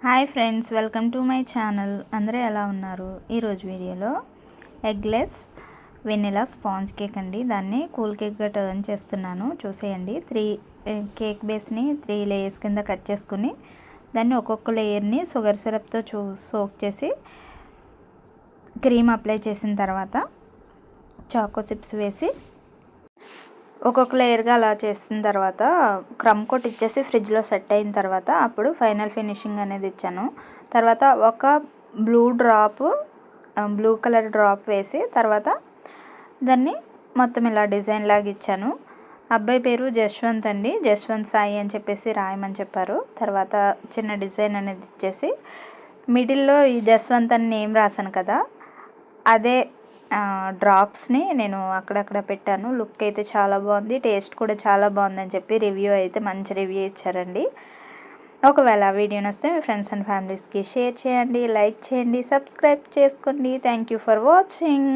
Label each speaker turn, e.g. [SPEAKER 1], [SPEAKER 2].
[SPEAKER 1] Hi friends, welcome to my channel. అందరూ ఎలా ఉన్నారు? ఈరోజు వీడియోలో ఎగ్లెస్ వెనిలా స్పాంజ్ కేక్ అండి. దాన్ని కూల్ కేక్గా టర్న్ చేస్తున్నాను, చూసేయండి. కేక్ బేస్ని 3 లేయర్స్ కింద కట్ చేసుకుని దాన్ని ఒక్కొక్క లేయర్ని షుగర్ సిరప్తో సోక్ చేసి క్రీమ్ అప్లై చేసిన తర్వాత చాకో చిప్స్ వేసి ఒక్కొక్క లేయర్గా అలా చేసిన తర్వాత క్రమ్ కోట్ ఇచ్చేసి ఫ్రిడ్జ్లో సెట్ అయిన తర్వాత అప్పుడు ఫైనల్ ఫినిషింగ్ అనేది ఇచ్చాను. తర్వాత ఒక బ్లూ కలర్ డ్రాప్ వేసి తర్వాత దాన్ని మొత్తం ఇలా డిజైన్ లాగా ఇచ్చాను. అబ్బాయి పేరు జశ్వంత్ అండి, జశ్వంత్ సాయి అని చెప్పేసి రాయమని చెప్పారు. తర్వాత చిన్న డిజైన్ అనేది ఇచ్చేసి మిడిల్లో ఈ జశ్వంత్ అని నేమ్ రాశాను కదా, అదే డ్రాప్స్ని నేను అక్కడక్కడ పెట్టాను. లుక్ అయితే చాలా బాగుంది, టేస్ట్ కూడా చాలా బాగుందని చెప్పి రివ్యూ అయితే మంచి రివ్యూ ఇచ్చారండి. ఒకవేళ వీడియో నచ్చితే మీ ఫ్రెండ్స్ అండ్ ఫ్యామిలీస్కి షేర్ చేయండి, లైక్ చేయండి, సబ్స్క్రైబ్ చేసుకోండి. Thank you for watching.